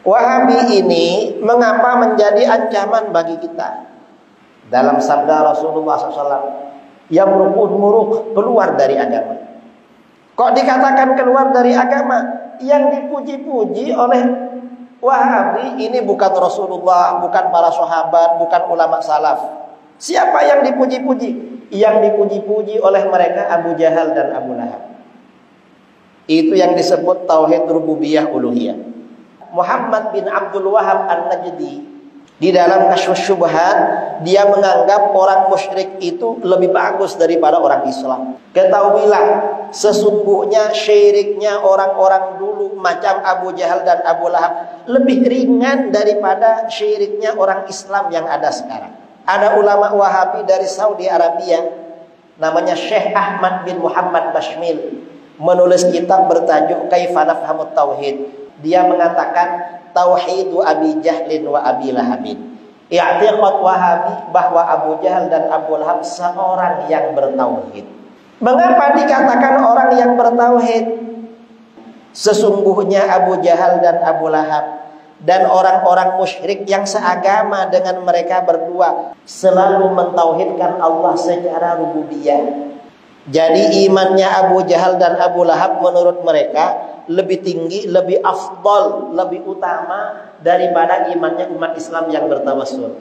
Wahabi ini mengapa menjadi ancaman bagi kita? Dalam sabda Rasulullah SAW, yamruqun muruk, keluar dari agama. Kok dikatakan keluar dari agama? Yang dipuji-puji oleh Wahabi ini bukan Rasulullah, bukan para sahabat, bukan ulama salaf. Siapa yang dipuji-puji? Yang dipuji-puji oleh mereka Abu Jahal dan Abu Lahab. Itu yang disebut tauhid rububiyah uluhiyah. Muhammad bin Abdul Wahab An-Najdi di dalam Kasyfus Syubhat, dia menganggap orang musyrik itu lebih bagus daripada orang Islam. Ketahuilah, sesungguhnya syiriknya orang-orang dulu macam Abu Jahal dan Abu Lahab lebih ringan daripada syiriknya orang Islam yang ada sekarang. Ada ulama Wahabi dari Saudi Arabia, namanya Syekh Ahmad bin Muhammad Bashmil, menulis kitab bertajuk Kaifa Nafhamut Tauhid. Dia mengatakan tauhidu Abi Jahlin wa Abi Lahabin. I'tiqad Wahabi bahwa Abu Jahal dan Abu Lahab seorang yang bertauhid. Mengapa dikatakan orang yang bertauhid? Sesungguhnya Abu Jahal dan Abu Lahab dan orang-orang musyrik yang seagama dengan mereka berdua selalu mentauhidkan Allah secara rububiyah. Jadi imannya Abu Jahal dan Abu Lahab menurut mereka lebih tinggi, lebih afdal, lebih utama daripada imannya umat Islam yang bertawassul.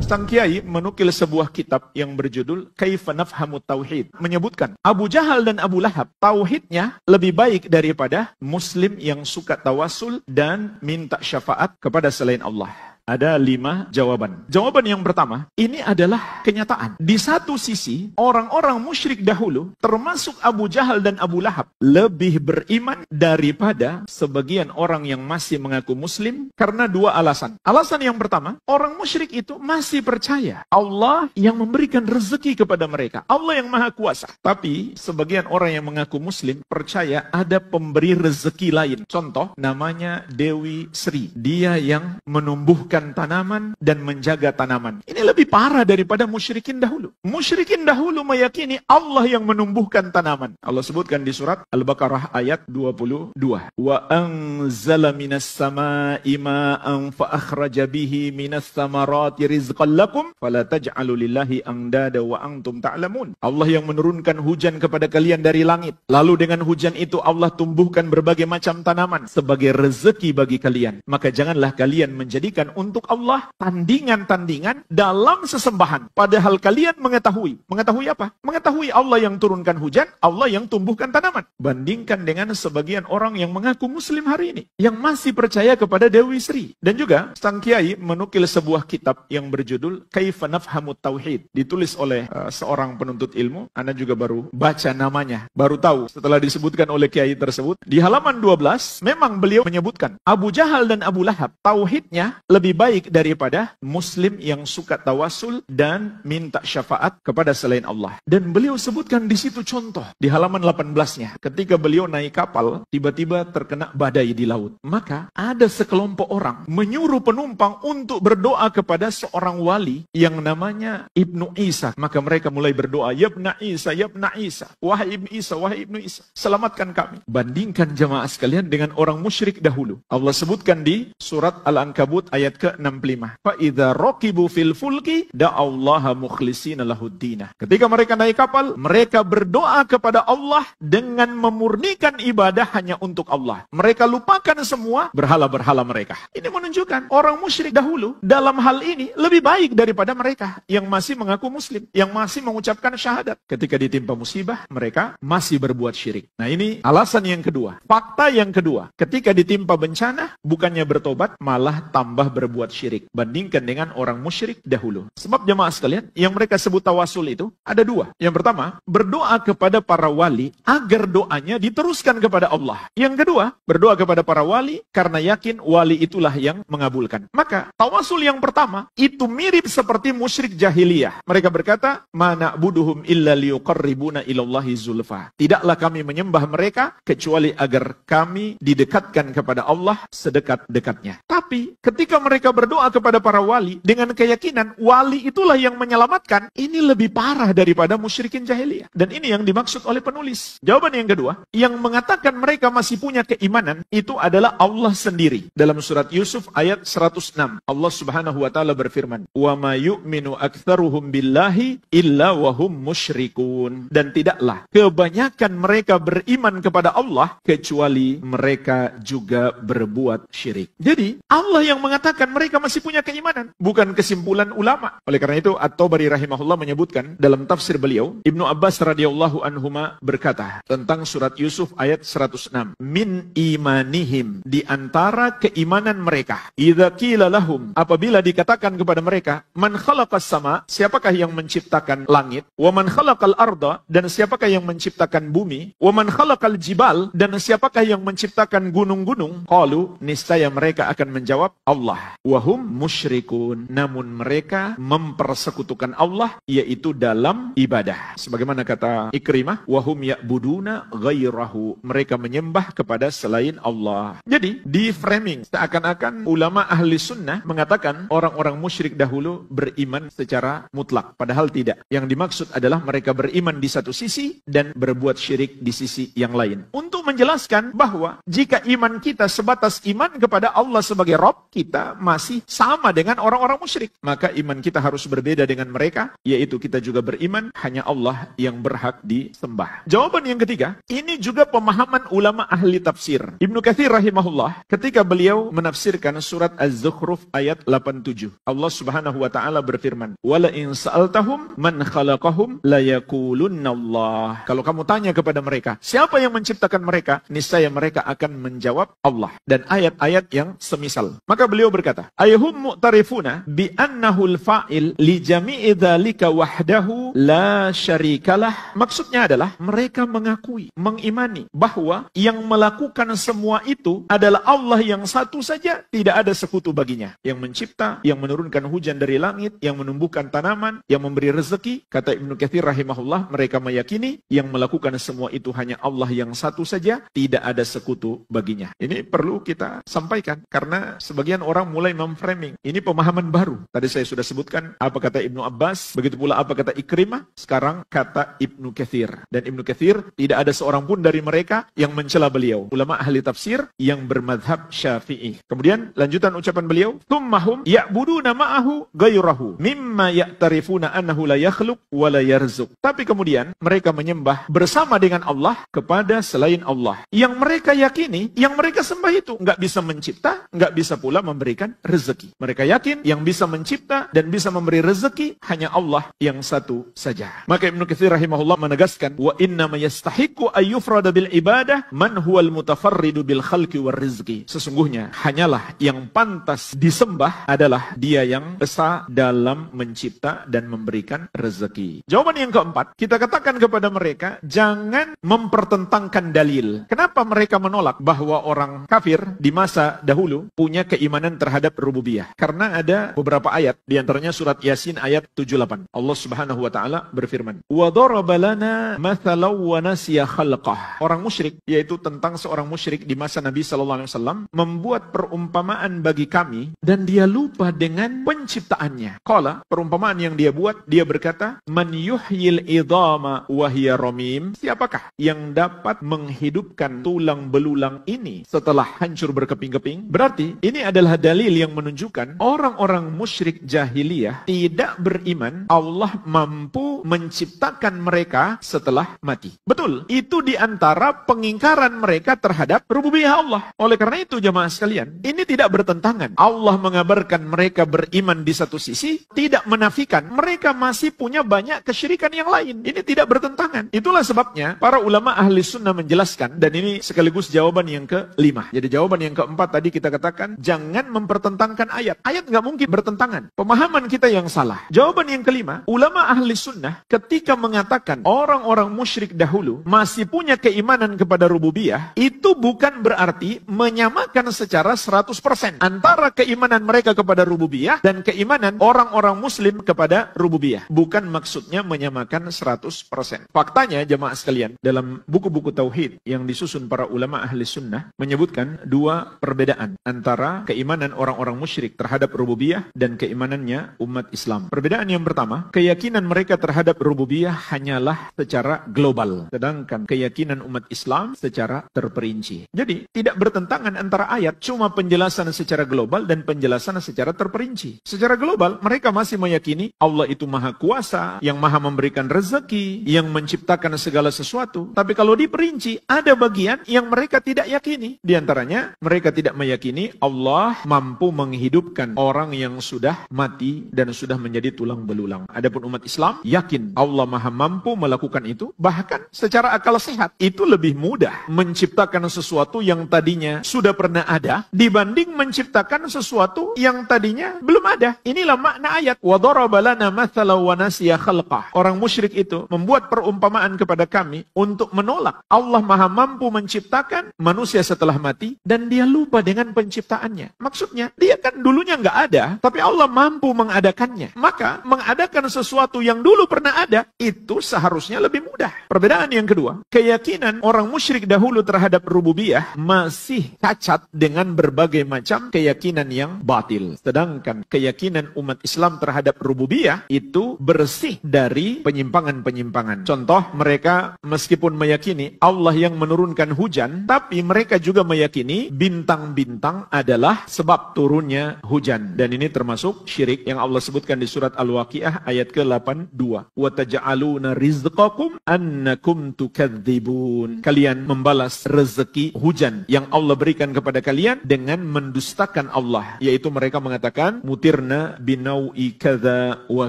Sang Kiai menukil sebuah kitab yang berjudul Kaifa Nafhamut Tauhid, menyebutkan Abu Jahal dan Abu Lahab tauhidnya lebih baik daripada muslim yang suka tawasul dan minta syafaat kepada selain Allah. Ada 5 jawaban. Jawaban yang pertama, ini adalah kenyataan. Di satu sisi, orang-orang musyrik dahulu, termasuk Abu Jahal dan Abu Lahab, lebih beriman daripada sebagian orang yang masih mengaku muslim karena 2 alasan. Alasan yang pertama, orang musyrik itu masih percaya Allah yang memberikan rezeki kepada mereka. Allah yang maha kuasa. Tapi, sebagian orang yang mengaku muslim percaya ada pemberi rezeki lain. Contoh, namanya Dewi Sri. Dia yang menumbuhkan tanaman dan menjaga tanaman. Ini lebih parah daripada musyrikin dahulu. Musyrikin dahulu meyakini Allah yang menumbuhkan tanaman. Allah sebutkan di surat Al-Baqarah ayat 22. Wa anzala minas sama'i ma'an fa akhraja bihi minas samarati rizqan lakum fala taj'alu lillahi andada wa antum ta'lamun. Allah yang menurunkan hujan kepada kalian dari langit. Lalu dengan hujan itu Allah tumbuhkan berbagai macam tanaman sebagai rezeki bagi kalian. Maka janganlah kalian menjadikan untuk Allah tandingan-tandingan dalam sesembahan. Padahal kalian mengetahui. Mengetahui apa? Mengetahui Allah yang turunkan hujan, Allah yang tumbuhkan tanaman. Bandingkan dengan sebagian orang yang mengaku muslim hari ini, yang masih percaya kepada Dewi Sri. Dan juga Sang Kiai menukil sebuah kitab yang berjudul Kaifa Nafhamut Tauhid. Ditulis oleh seorang penuntut ilmu. Anda juga baru baca namanya. Baru tahu setelah disebutkan oleh Kiai tersebut. Di halaman 12, memang beliau menyebutkan Abu Jahal dan Abu Lahab tauhidnya lebih baik daripada muslim yang suka tawasul dan minta syafaat kepada selain Allah. Dan beliau sebutkan di situ contoh di halaman 18-nya. Ketika beliau naik kapal, tiba-tiba terkena badai di laut. Maka ada sekelompok orang menyuruh penumpang untuk berdoa kepada seorang wali yang namanya Ibnu Isa. Maka mereka mulai berdoa, Ya Ibnu Isa, Ya Ibnu Isa, wahai Ibnu Isa, wahai Ibnu Isa, selamatkan kami. Bandingkan jemaah sekalian dengan orang musyrik dahulu. Allah sebutkan di surat Al-Ankabut ayat ke-65. Fa'idha raqibu fil fulki da'allaha mukhlishina lahuddina. Ketika mereka naik kapal, mereka berdoa kepada Allah dengan memurnikan ibadah hanya untuk Allah. Mereka lupakan semua berhala-berhala mereka. Ini menunjukkan orang musyrik dahulu dalam hal ini lebih baik daripada mereka yang masih mengaku muslim, yang masih mengucapkan syahadat. Ketika ditimpa musibah, mereka masih berbuat syirik. Nah, ini alasan yang kedua. Fakta yang kedua, ketika ditimpa bencana, bukannya bertobat, malah tambah berbuat syirik. Bandingkan dengan orang musyrik dahulu. Sebab jemaah sekalian, yang mereka sebut tawasul itu ada 2. Yang pertama, berdoa kepada para wali agar doanya diteruskan kepada Allah. Yang kedua, berdoa kepada para wali karena yakin wali itulah yang mengabulkan. Maka tawasul yang pertama itu mirip seperti musyrik jahiliyah. Mereka berkata, "Ma na'buduhum illa liyuqarribuna ilallahi zulfa." Tidaklah kami menyembah mereka kecuali agar kami didekatkan kepada Allah sedekat-dekatnya. Tapi ketika mereka mereka berdoa kepada para wali dengan keyakinan wali itulah yang menyelamatkan, ini lebih parah daripada musyrikin jahiliyah. Dan ini yang dimaksud oleh penulis. Jawaban yang kedua, yang mengatakan mereka masih punya keimanan, itu adalah Allah sendiri. Dalam surat Yusuf ayat 106, Allah subhanahu wa ta'ala berfirman, wa ma yu'minu aktsaruhum billahi illa wahum musyrikun. Dan tidaklah kebanyakan mereka beriman kepada Allah kecuali mereka juga berbuat syirik. Jadi Allah yang mengatakan mereka masih punya keimanan, bukan kesimpulan ulama. Oleh karena itu At-Tabari rahimahullah menyebutkan dalam tafsir beliau, Ibnu Abbas radhiyallahu anhuma berkata tentang surat Yusuf ayat 106, min imanihim, di antara keimanan mereka, idza qila lahum, apabila dikatakan kepada mereka, man khalaqas sama, siapakah yang menciptakan langit, wa man khalaqal arda, dan siapakah yang menciptakan bumi, wa man khalaqal jibal, dan siapakah yang menciptakan gunung-gunung, qalu, niscaya mereka akan menjawab Allah, wahum musyrikun, namun mereka mempersekutukan Allah, yaitu dalam ibadah. Sebagaimana kata Ikrimah, wahum ya'buduna ghairahu, mereka menyembah kepada selain Allah. Jadi di framing seakan-akan ulama ahli sunnah mengatakan orang-orang musyrik dahulu beriman secara mutlak, padahal tidak. Yang dimaksud adalah mereka beriman di satu sisi dan berbuat syirik di sisi yang lain. Untuk menjelaskan bahwa jika iman kita sebatas iman kepada Allah sebagai Rabb, kita masih sama dengan orang-orang musyrik. Maka iman kita harus berbeda dengan mereka, yaitu kita juga beriman hanya Allah yang berhak disembah. Jawaban yang ketiga, ini juga pemahaman ulama ahli tafsir. Ibnu Katsir rahimahullah, ketika beliau menafsirkan surat Az-Zukhruf ayat 87, Allah subhanahu wa ta'ala berfirman, wala in sa'altahum man khalaqahum layakulunna Allah. Kalau kamu tanya kepada mereka, siapa yang menciptakan mereka? Niscaya mereka akan menjawab Allah. Dan ayat-ayat yang semisal. Maka beliau berkata, ayhum mu'tarifuna bi annahul fa'il li jami'i dzalika wahdahu la syarikalah. Maksudnya adalah mereka mengakui, mengimani bahwa yang melakukan semua itu adalah Allah yang satu saja, tidak ada sekutu baginya. Yang mencipta, yang menurunkan hujan dari langit, yang menumbuhkan tanaman, yang memberi rezeki. Kata Ibnu Katsir rahimahullah, mereka meyakini yang melakukan semua itu hanya Allah yang satu saja, tidak ada sekutu baginya. Ini perlu kita sampaikan karena sebagian orang mulai memframing. Ini pemahaman baru. Tadi saya sudah sebutkan apa kata Ibnu Abbas, begitu pula apa kata Ikrimah, sekarang kata Ibnu Katsir. Dan Ibnu Katsir tidak ada seorang pun dari mereka yang mencela beliau. Ulama ahli tafsir yang bermadhab Syafi'i. Kemudian lanjutan ucapan beliau, "Tummahum ya'buduna ma'ahu ghairahu mimma ya'tarifuna annahu la yakhluq wa la yarzuq." Tapi kemudian mereka menyembah bersama dengan Allah kepada selain Allah. Yang mereka yakini, yang mereka sembah itu nggak bisa mencipta, nggak bisa pula memberikan rezeki. Mereka yakin yang bisa mencipta dan bisa memberi rezeki hanya Allah yang satu saja. Maka Ibnu Katsir rahimahullah menegaskan, wa inna ma yastahiqu ayyufrada bil ibadah man huwal mutafarridu bil khalqi war rizqi. Sesungguhnya hanyalah yang pantas disembah adalah dia yang esa dalam mencipta dan memberikan rezeki. Jawaban yang keempat, kita katakan kepada mereka, jangan mempertentangkan dalil. Kenapa mereka menolak bahwa orang kafir di masa dahulu punya keimanan terhadap rububiyah? Karena ada beberapa ayat, di antaranya surat Yasin ayat 78. Allah Subhanahu wa taala berfirman, "Wa daraba lana mathalan wa nasiya khalqah." Orang musyrik, yaitu tentang seorang musyrik di masa Nabi sallallahu alaihi wasallam, membuat perumpamaan bagi kami dan dia lupa dengan penciptaannya. Qala, perumpamaan yang dia buat, dia berkata, "Man yuhyil idhama wa hiya ramim?" Siapakah yang dapat menghidupkan tulang belulang ini setelah hancur berkeping-keping? Berarti ini adalah dalil yang menunjukkan orang-orang musyrik jahiliyah tidak beriman Allah mampu menciptakan mereka setelah mati. Betul, itu diantara pengingkaran mereka terhadap rububiyah Allah. Oleh karena itu jemaah sekalian, ini tidak bertentangan. Allah mengabarkan mereka beriman di satu sisi, tidak menafikan mereka masih punya banyak kesyirikan yang lain. Ini tidak bertentangan. Itulah sebabnya para ulama ahli sunnah menjelaskan, dan ini sekaligus jawaban yang kelima. Jadi jawaban yang keempat tadi kita katakan, jangan mempertentangkan ayat. Ayat nggak mungkin bertentangan. Pemahaman kita yang salah. Jawaban yang kelima, ulama ahli sunnah ketika mengatakan orang-orang musyrik dahulu masih punya keimanan kepada rububiyah, itu bukan berarti menyamakan secara 100% antara keimanan mereka kepada rububiyah dan keimanan orang-orang muslim kepada rububiyah. Bukan maksudnya menyamakan 100%. Faktanya jemaah sekalian, dalam buku-buku tauhid yang disusun para ulama ahli sunnah menyebutkan dua perbedaan antara keimanan orang orang-orang musyrik terhadap rububiyah dan keimanannya umat Islam. Perbedaan yang pertama, keyakinan mereka terhadap rububiyah hanyalah secara global, sedangkan keyakinan umat Islam secara terperinci. Jadi, tidak bertentangan antara ayat, cuma penjelasan secara global dan penjelasan secara terperinci. Secara global, mereka masih meyakini Allah itu maha kuasa, yang maha memberikan rezeki, yang menciptakan segala sesuatu. Tapi kalau diperinci, ada bagian yang mereka tidak yakini. Di antaranya, mereka tidak meyakini Allah mampu menghidupkan orang yang sudah mati dan sudah menjadi tulang belulang. Adapun umat Islam yakin Allah maha mampu melakukan itu. Bahkan secara akal sehat itu lebih mudah menciptakan sesuatu yang tadinya sudah pernah ada dibanding menciptakan sesuatu yang tadinya belum ada. Inilah makna ayat wa daraba lana mathalan wa nasiya khalqah. Orang musyrik itu membuat perumpamaan kepada kami untuk menolak Allah maha mampu menciptakan manusia setelah mati dan dia lupa dengan penciptaannya. Maksudnya dia kan dulunya nggak ada, tapi Allah mampu mengadakannya. Maka mengadakan sesuatu yang dulu pernah ada itu seharusnya lebih mudah. Perbedaan yang kedua, keyakinan orang musyrik dahulu terhadap rububiyah masih cacat dengan berbagai macam keyakinan yang batil. Sedangkan keyakinan umat Islam terhadap rububiyah itu bersih dari penyimpangan-penyimpangan. Contoh, mereka meskipun meyakini Allah yang menurunkan hujan, tapi mereka juga meyakini bintang-bintang adalah sebab turunnya hujan. Dan ini termasuk syirik yang Allah sebutkan di surat Al-Waqiah ayat ke-82. وَتَجْعَلُونَ رِزْقَكُمْ أَنَّكُمْ تُكَذِّبُونَ. Kalian membalas rezeki hujan yang Allah berikan kepada kalian dengan mendustakan Allah. Yaitu mereka mengatakan, mutirna binau'i kadza wa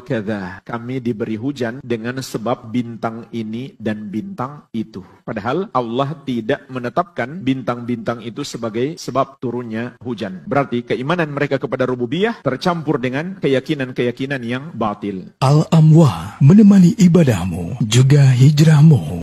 kadza. Kami diberi hujan dengan sebab bintang ini dan bintang itu. Padahal Allah tidak menetapkan bintang-bintang itu sebagai sebab turunnya hujan. Berarti keimanan mereka kepada rububiyah tercampur dengan keyakinan-keyakinan yang batil. Al-Amwah menemani ibadahmu juga hijrahmu.